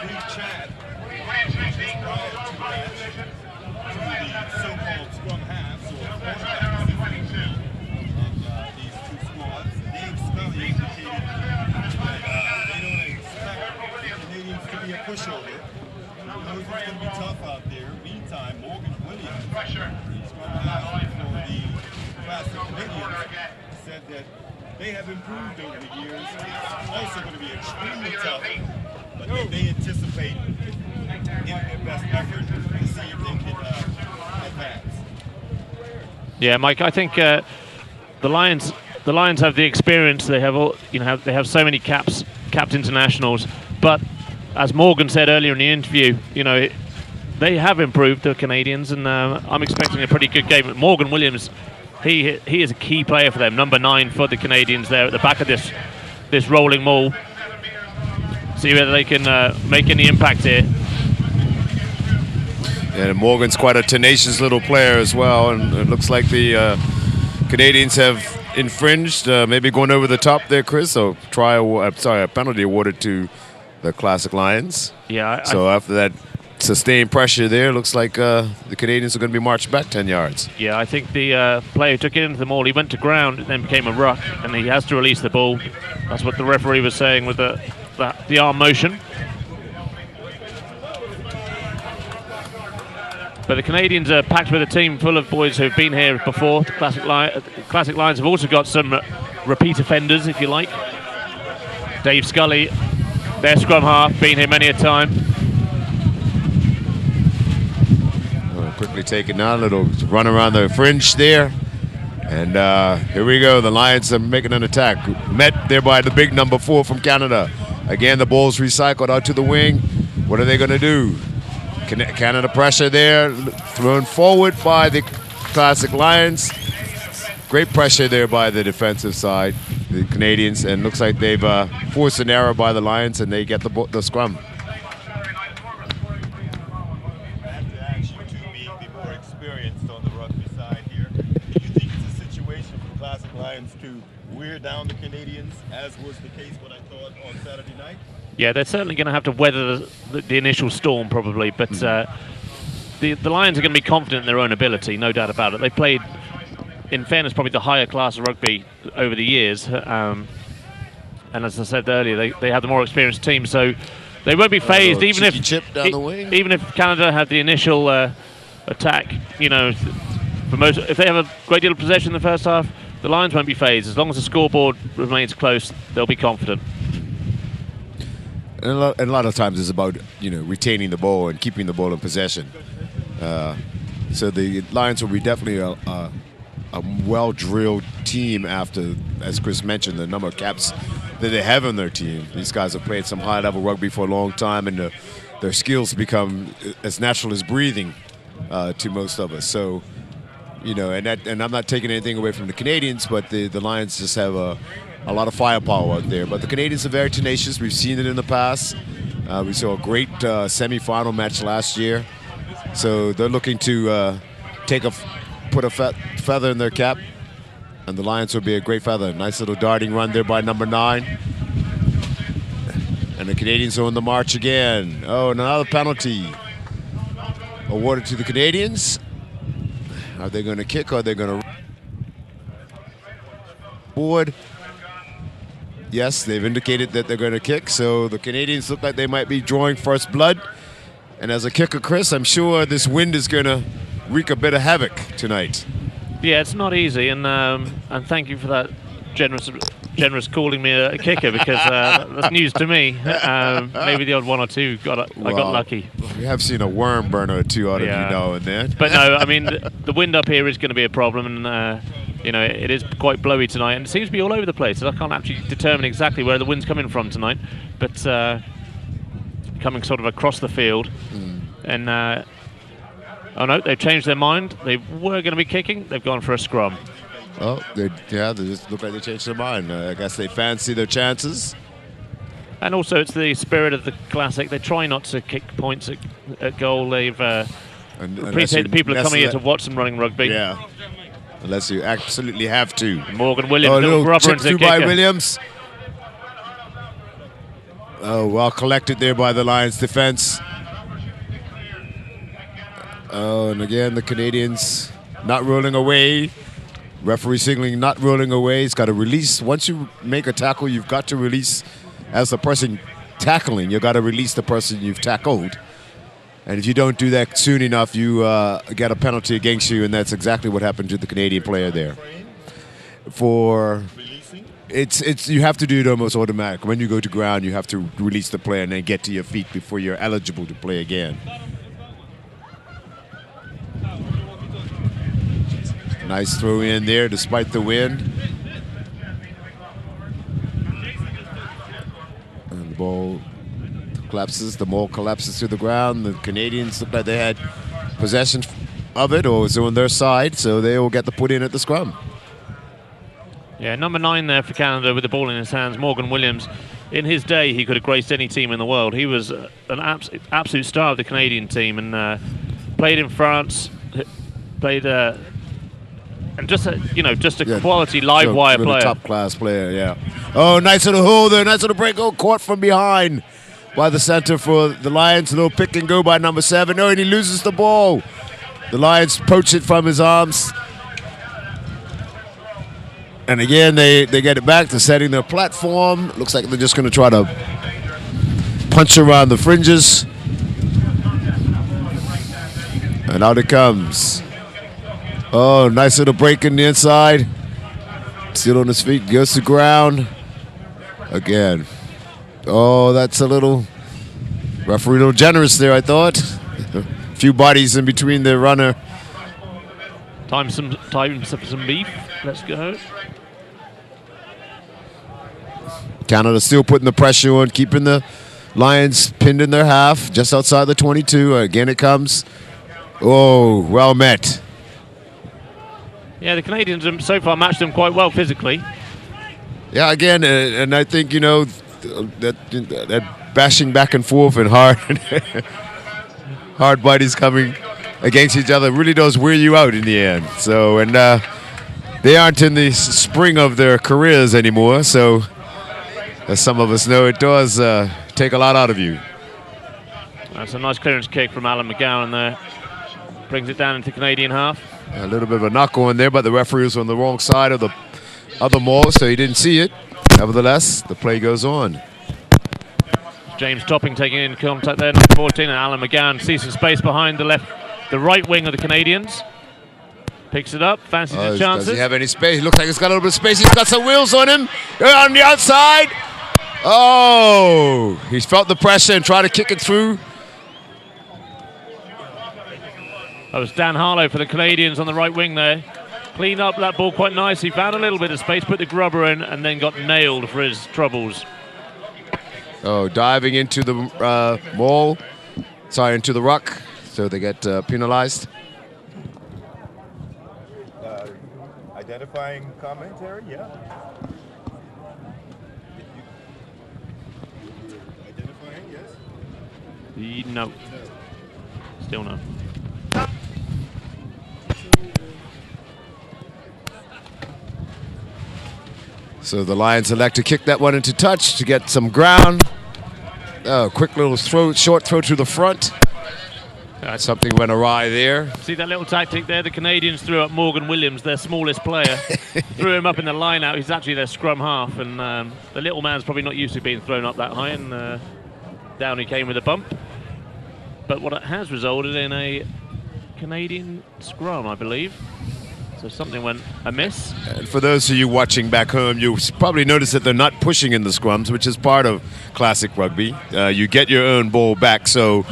brief chat prior to the so-called scrum halves or quarterbacks of these two squads. Dave Scully indicated that they don't expect the Canadians to be a pushover. He knows it's going to be tough out there. Meantime, Morgan Williams, the scrum half for the Classic Canadians, said that they have improved over the years. It's also going to be extremely tough, but that they anticipate giving their best effort to see if they can advance. Yeah, Mike, I think the Lions have the experience. They have all, they have so many capped internationals. But as Morgan said earlier in the interview, they have improved, the Canadians, and I'm expecting a pretty good game. Morgan Williams, he is a key player for them, number 9 for the Canadians there at the back of this rolling maul. See whether they can make any impact here. And Morgan's quite a tenacious little player as well, and it looks like the Canadians have infringed, maybe going over the top there, Chris. So a penalty awarded to the Classic Lions. Yeah. So after that sustained pressure there, looks like the Canadians are going to be marched back 10 yards. Yeah, I think the player took it into the maul. He went to ground, and then became a ruck, and he has to release the ball. That's what the referee was saying with the arm motion. But the Canadians are packed with a team full of boys who've been here before. Classic Lions have also got some repeat offenders, if you like. Dave Scully, their scrum half, been here many a time. Quickly taken down, a little run around the fringe there. And here we go, the Lions are making an attack. Met there by the big number 4 from Canada. Again, the ball's recycled out to the wing. What are they going to do? Canada pressure there, thrown forward by the Classic Lions. Great pressure there by the defensive side, the Canadians, and looks like they've forced an error by the Lions, and they get the scrum. To wear down the Canadians, as was the case what I thought on Saturday night? Yeah, they're certainly going to have to weather the initial storm probably, but the Lions are going to be confident in their own ability, no doubt about it. They played, in fairness, probably the higher class of rugby over the years, and as I said earlier, they have the more experienced team, so they won't be phased even if Canada had the initial attack. If they have a great deal of possession in the first half, the Lions won't be phased. As long as the scoreboard remains close, they'll be confident. And a lot of times it's about retaining the ball and keeping the ball in possession. So the Lions will be definitely a well-drilled team after, as Chris mentioned, the number of caps that they have on their team. These guys have played some high-level rugby for a long time, and their skills become as natural as breathing to most of us. So. And I'm not taking anything away from the Canadians, but the Lions just have a lot of firepower out there. But the Canadians are very tenacious. We've seen it in the past. We saw a great semi-final match last year. So they're looking to put a feather in their cap, and the Lions will be a great feather. Nice little darting run there by number 9. And the Canadians are on the march again. Oh, another penalty awarded to the Canadians. Are they going to kick or are they going to board? Yes, they've indicated that they're going to kick, so the Canadians look like they might be drawing first blood. And as a kicker, Chris, I'm sure this wind is going to wreak a bit of havoc tonight. Yeah, it's not easy, and thank you for that generous calling me a kicker, because that's news to me. Maybe the odd one or two I got lucky. We have seen a worm burn or two out of you now and then. But no, I mean the wind up here is going to be a problem, and it is quite blowy tonight, and it seems to be all over the place. I can't actually determine exactly where the wind's coming from tonight, but coming sort of across the field. And oh no, they've changed their mind. They were going to be kicking. They've gone for a scrum. Oh, they just look like they changed their mind. I guess they fancy their chances. And also, it's the spirit of the Classic. They try not to kick points at goal. They've appreciate the people are coming here to watch some running rugby. Yeah, unless you absolutely have to. Morgan Williams, little rubber into the kicker. By Williams. Oh, well collected there by the Lions defense. Oh, and again, the Canadians not rolling away. Referee signaling not rolling away. He's got to release. Once you make a tackle, you've got to release. As the person tackling, you've got to release the person you've tackled. And if you don't do that soon enough, you get a penalty against you, and that's exactly what happened to the Canadian player there. It's you have to do it almost automatic. When you go to ground, you have to release the player and then get to your feet before you're eligible to play again. Nice throw in there despite the wind. And the ball collapses, the maul collapses to the ground. The Canadians look like they had possession of it, or it was on their side, so they will get the put in at the scrum. Yeah, number 9 there for Canada with the ball in his hands, Morgan Williams. In his day, he could have graced any team in the world. He was an absolute star of the Canadian team, and played in France, played, and just a quality live wire player. Top class player, yeah. Oh, nice little hole there, nice little break. Oh, caught from behind by the center for the Lions. A little pick and go by number 7. Oh, and he loses the ball. The Lions poach it from his arms. And again, they get it back to setting their platform. Looks like they're just going to try to punch around the fringes. And out it comes. Oh, nice little break in the inside. Still on his feet, goes to ground. Again. Oh, that's a little referee, a little generous there, I thought. A few bodies in between the runner. Time for some beef. Let's go. Canada still putting the pressure on, keeping the Lions pinned in their half, just outside the 22. Again, it comes. Oh, well met. Yeah, the Canadians have so far matched them quite well physically. Yeah, again, and I think, that bashing back and forth and hard bodies coming against each other really does wear you out in the end. So, and they aren't in the spring of their careers anymore, so as some of us know, it does take a lot out of you. That's a nice clearance kick from Alan McGowan there. Brings it down into Canadian half. A little bit of a knock on there, but the referee was on the wrong side of the other maul, so he didn't see it. Nevertheless, the play goes on. James Topping taking in contact there, number 14, and Alan McGowan sees some space behind the right wing of the Canadians. Picks it up, fancies his chances. Does he have any space? He looks like he's got a little bit of space. He's got some wheels on him. On the outside. Oh, he's felt the pressure and tried to kick it through. That was Dan Harlow for the Canadians on the right wing there. Cleaned up that ball quite nicely, found a little bit of space, put the grubber in, and then got nailed for his troubles. Oh, diving into the maul. Sorry, into the ruck. So they get penalized. Identifying commentary, yeah. Identifying, yes. No. Still no. So the Lions elect to kick that one into touch to get some ground. Oh, quick little short throw to the front. Something went awry there. See that little tactic there? The Canadians threw up Morgan Williams, their smallest player. Threw him up in the line-out. He's actually their scrum half, and the little man's probably not used to being thrown up that high, and down he came with a bump. But what it has resulted in a Canadian scrum, I believe. So something went amiss. And for those of you watching back home, you probably notice that they're not pushing in the scrums, which is part of classic rugby. You get your own ball back, so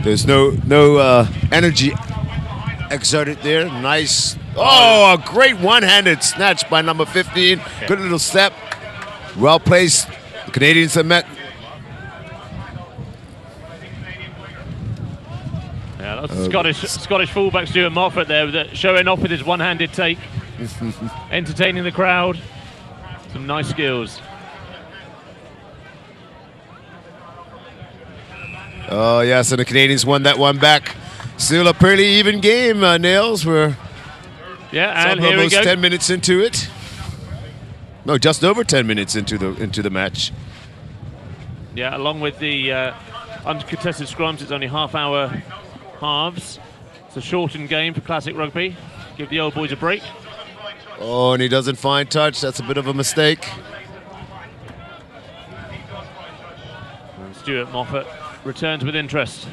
there's no energy exerted there. Nice. Oh, a great one-handed snatch by number 15. Yeah. Good little step. Well placed. The Canadians have met. Yeah, that's Scottish fullback Stuart Moffat there, showing off with his one-handed take, entertaining the crowd. Some nice skills. Oh yes, and the Canadians won that one back. Still a pretty even game, Nails. We're and here we go. 10 minutes into it. No, just over 10 minutes into the match. Yeah, along with the uncontested scrums, it's only half-hour halves. It's a shortened game for classic rugby. Give the old boys a break. Oh, and he doesn't find touch. That's a bit of a mistake. And Stuart Moffat returns with interest.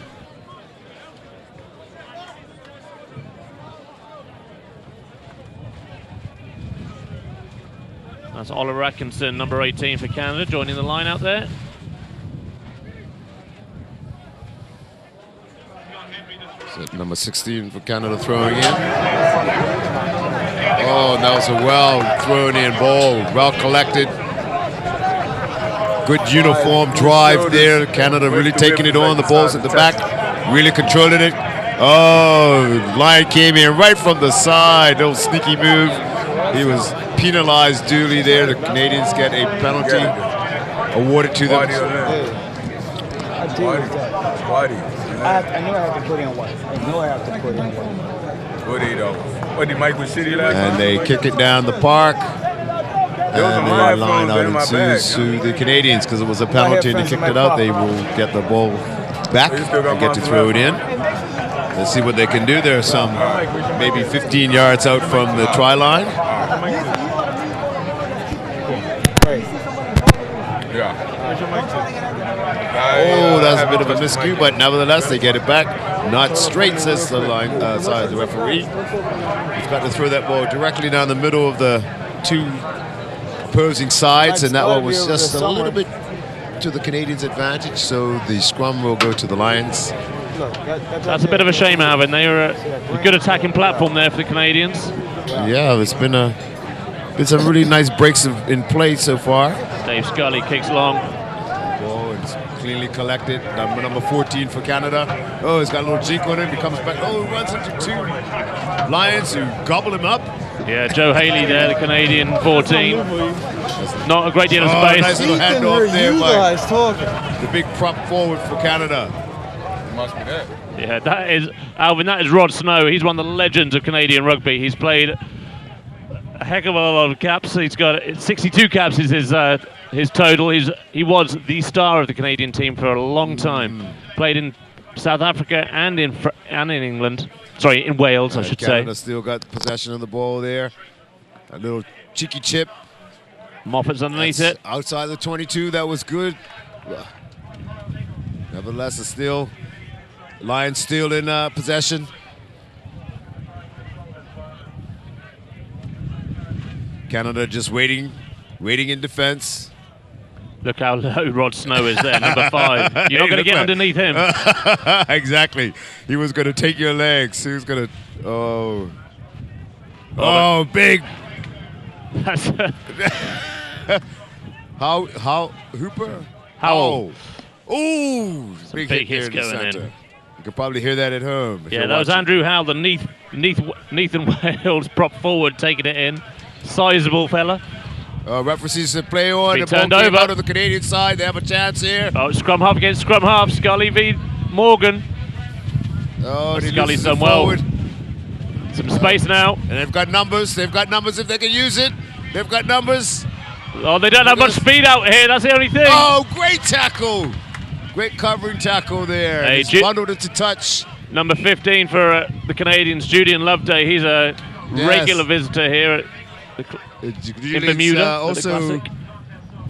That's Oliver Atkinson, number 18 for Canada, joining the line out there. So number 16 for Canada throwing in. Oh, that was a well thrown in ball, well collected. Good uniform drive there. Canada really taking it on. The ball's at the back, really controlling it. Oh, Lion came in right from the side. Little sneaky move. He was penalized duly there. The Canadians get a penalty awarded to them. I knew I had to put in one. I know I have to put in one. What did What did Mike was shitty last And time? they kick it down the park. And the line out ensues to the Canadians because it was a penalty and they kicked it out. They will get the ball back and get to throw it in. Let's see what they can do. There are some maybe 15 yards out from the try line. Yeah. Oh, that's a bit of a miscue, but nevertheless they get it back. Not straight, says the line, sorry, the referee. He's got to throw that ball directly down the middle of the two opposing sides, and that one was just a little bit to the Canadians' advantage, so the scrum will go to the Lions. That's a bit of a shame, Alvin. They were a good attacking platform there for the Canadians. Yeah, there's been some really nice breaks in play so far. Dave Scully kicks long. Oh, it's cleanly collected. Number 14 for Canada. Oh, he's got a little cheek on him. He comes back. Oh, he runs into two Lions who gobble him up. Yeah, Joe Haley there, the Canadian 14. Not a great deal of space. Nice little handoff there by the big prop forward for Canada. Must be that. Yeah, that is, Alvin, that is Rod Snow. He's one of the legends of Canadian rugby. He's played a heck of a lot of caps. He's got 62 caps is his total. He was the star of the Canadian team for a long time. Played in South Africa and in England. Sorry, in Wales, I should say. Canada still got possession of the ball there. A little cheeky chip. Moffat's underneath it. Outside the 22, that was good. Nevertheless, it's still Lions still in possession. Canada just waiting in defense. Look how low Rod Snow is there, number 5. You're not going to get underneath him. Exactly. He was going to take your legs. He was going to. Oh, big. That's Hooper? Howell. Ooh, big hit hits there in the going center. in. You could probably hear that at home. Yeah, that was Andrew Howell, the Nathan Wales prop forward, taking it in. Sizable fella. Referees to play on. Be The ball turned came over. out of the Canadian side. They have a chance here. Oh, scrum half against scrum half. Scully v Morgan. Oh, and he Scully's loses done it well. forward. Some space now. And they've got numbers. They've got numbers if they can use it. They've got numbers. Oh, they don't have much speed out here. That's the only thing. Oh, great tackle. Great covering tackle there. Hey, He's bundled into touch. Number 15 for the Canadians, Julian Loveday. He's a regular visitor here at in Bermuda. Also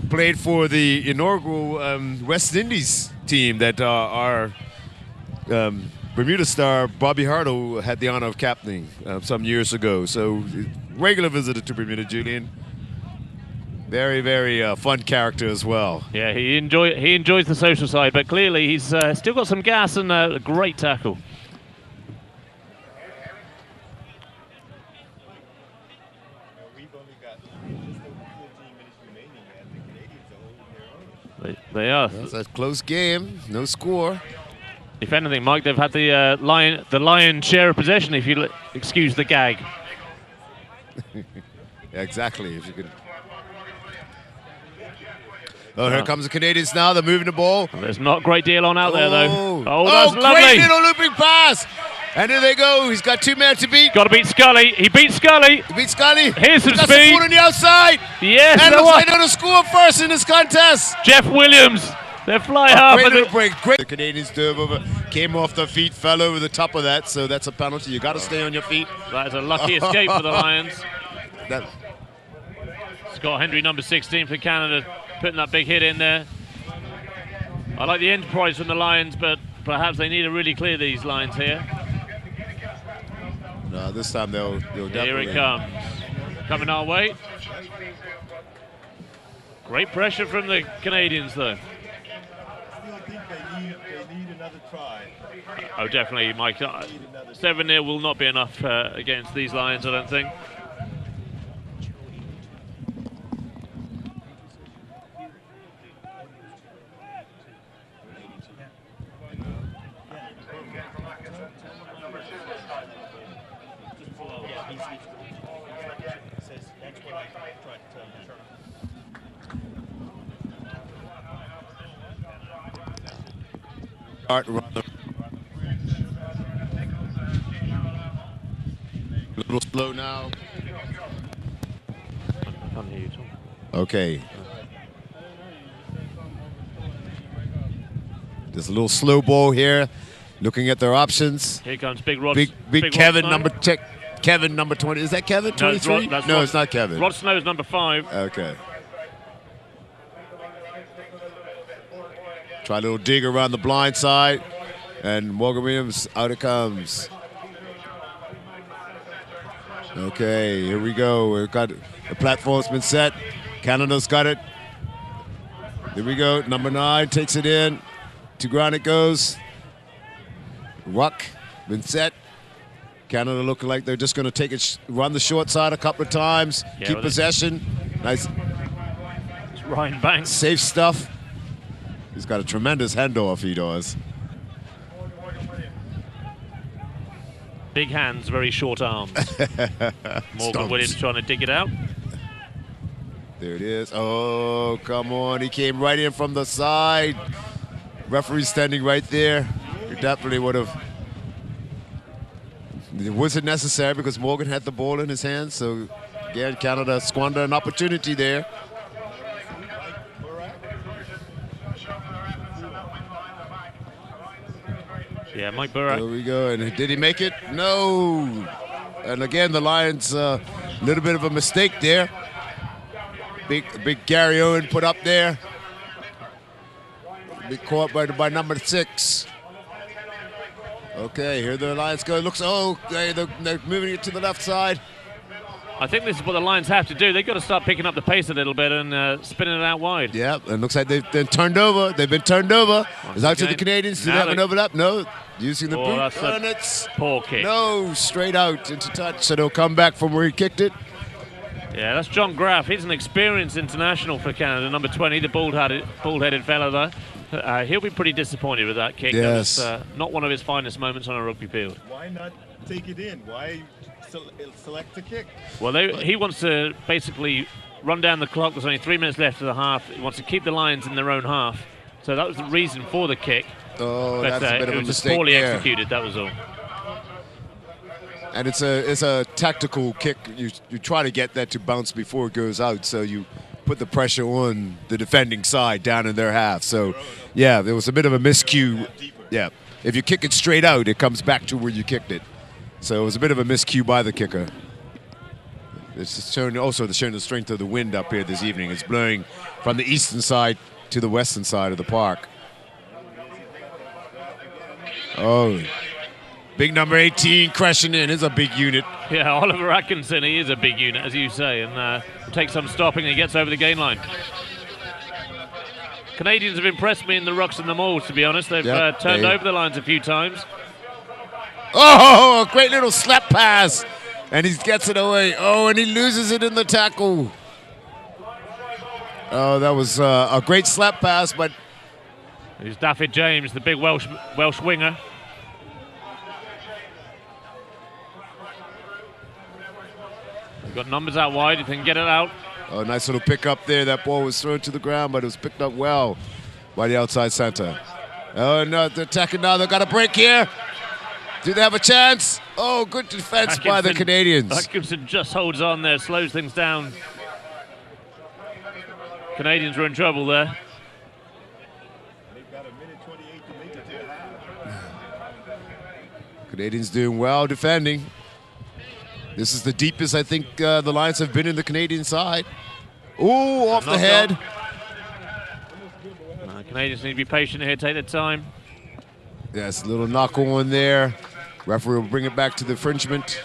played for the inaugural West Indies team that our Bermuda star Bobby Hartle had the honor of captaining some years ago. So regular visitor to Bermuda, Julian. Very, very fun character as well. Yeah, he enjoys the social side, but clearly he's still got some gas and a great tackle. They are. It's a close game, no score. If anything, Mike, they've had the lion share of possession, if you excuse the gag. Yeah, exactly. If you could. Oh, here comes the Canadians now. They're moving the ball. There's not a great deal on out there, though. Oh, that's great lovely. little looping pass. And here they go. He's got 2 men to beat. Got to beat Scully. He beat Scully. He beat Scully. Here's some He's got speed. Support on the outside. Yes, And there looks was. like they're going to score first in this contest. Jeff Williams They're fly half. Great little break. Great. The Canadians dove over, came off their feet, fell over the top of that, so that's a penalty. You got to stay on your feet. That is a lucky escape for the Lions. That, Scott Hendry, number 16 for Canada, putting that big hit in there. I like the enterprise from the Lions, but perhaps they need to really clear these lines here. no, this time they'll definitely. Here it comes. Coming our way. Great pressure from the Canadians, though. I still think they need another try. Oh, definitely, Mike. 7-0 will not be enough against these Lions, I don't think. Start run. A little slow now. I can't hear you talk. Okay. Just a little slow ball here. Looking at their options. Here comes Big Rod. Big Kevin, Kevin, number 20. Is that Kevin? No, it's 23? Rod, No, it's not Kevin. Rod Snow's number 5. Okay. Try a little dig around the blind side. And Morgan Williams, out it comes. Okay, here we go. We've got the platform's been set. Canada's got it. Here we go. Number 9 takes it in. To ground it goes. Ruck been set. Canada looking like they're just going to take it, run the short side a couple of times, keep possession. Nice. It's Ryan Banks. Safe stuff. He's got a tremendous handoff, he does. Big hands, very short arms. Morgan Williams trying to dig it out. There it is. Oh, come on. He came right in from the side. Referee standing right there. He definitely would have. It wasn't necessary because Morgan had the ball in his hands. So, again, Canada squandered an opportunity there. Yeah, Mike Burrack. There we go. And did he make it? No. And again, the Lions, a little bit of a mistake there. Big Gary Owen put up there. Be caught by number 6. Okay, here the Lions go. Looks, they're moving it to the left side. I think this is what the Lions have to do. They've got to start picking up the pace a little bit and spinning it out wide. Yeah, and looks like they've been turned over. They've been turned over. It's out to the Canadians. Do they have an overlap? No. Using the boot. That's and it's poor kick. No, straight out into touch. So they'll come back from where he kicked it. Yeah, that's John Graff. He's an experienced international for Canada, number 20, the bald-headed fella there. He'll be pretty disappointed with that kick. Yes. That was not one of his finest moments on a rugby field. Why not take it in? Why select a kick? Well, he wants to basically run down the clock. There's only 3 minutes left of the half. He wants to keep the Lions in their own half. So that was the reason for the kick. Oh, but, that's a bit of a it was mistake poorly there. executed, that was all. And it's a tactical kick. You try to get that to bounce before it goes out, so you put the pressure on the defending side down in their half. So, yeah, there was a bit of a miscue. Yeah, if you kick it straight out, it comes back to where you kicked it. So it was a bit of a miscue by the kicker. It's showing the strength of the wind up here this evening. It's blowing from the eastern side to the western side of the park. Oh. Big number 18 crashing in. Is a big unit. Yeah, Oliver Atkinson, he is a big unit, as you say, and takes some stopping and he gets over the gain line. Canadians have impressed me in the rucks and the mauls, to be honest. They've turned over the lines a few times. Oh, a great little slap pass. And he gets it away. Oh, and he loses it in the tackle. Oh, that was a great slap pass, but... Here's Daffyd James, the big Welsh winger. Got numbers out wide, if they can get it out. Oh, nice little pick up there. That ball was thrown to the ground, but it was picked up well by the outside center. Oh, no, they're attacking now. They've got a break here. Do they have a chance? Oh, good defense by the Canadians. Atkinson just holds on there, slows things down. Canadians are in trouble there. Canadians doing well defending. This is the deepest I think the Lions have been in the Canadian side. Ooh, off the head. Canadians need to be patient here, take their time. Yes, a little knock on there. Referee will bring it back to the infringement.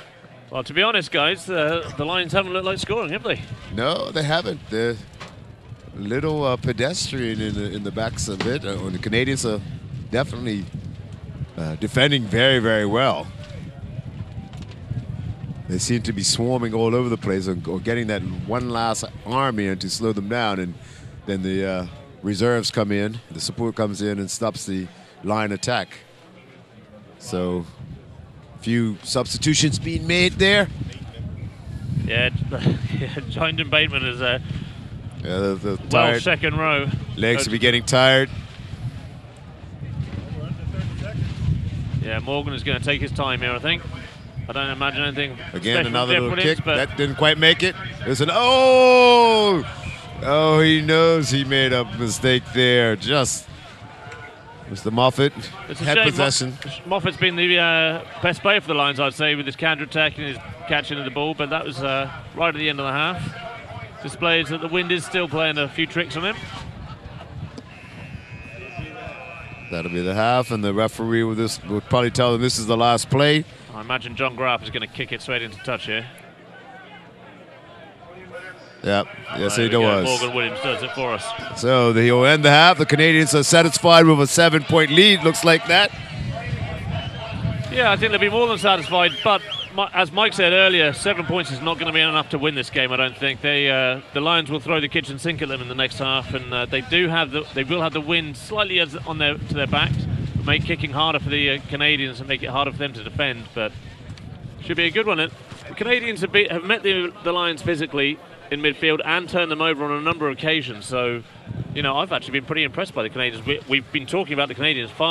Well, to be honest, guys, the Lions haven't looked like scoring, have they? No, they haven't. They're a little pedestrian in the backs of it. The Canadians are definitely defending very, very well. They seem to be swarming all over the place or getting that one last arm in to slow them down, and then the reserves come in, the support comes in and stops the line attack. So, a few substitutions being made there. Yeah, Jointon Bateman is a the well second row. Legs will be getting tired. Yeah, Morgan is going to take his time here, I think. I don't imagine anything. Again, another little kick. But that didn't quite make it. There's an oh! Oh, he knows he made a mistake there. Just Mr. Moffat had possession. Moffat's been the best player for the Lions, I'd say, with his counter-attack and his catching of the ball, but that was right at the end of the half. Displays that the wind is still playing a few tricks on him. That'll be the half, and the referee will probably tell them this is the last play. I imagine John Graff is going to kick it straight into touch here. Yep, yes he does. Morgan Williams does it for us. So he'll end the half. The Canadians are satisfied with a 7-point lead, looks like that. Yeah, I think they'll be more than satisfied, but as Mike said earlier, 7 points is not going to be enough to win this game, I don't think. The Lions will throw the kitchen sink at them in the next half, and they will have the wind slightly to their backs, make kicking harder for the Canadians and make it harder for them to defend, but should be a good one. The Canadians have met the Lions physically in midfield and turned them over on a number of occasions, so, you know, I've actually been pretty impressed by the Canadians. We've been talking about the Canadians far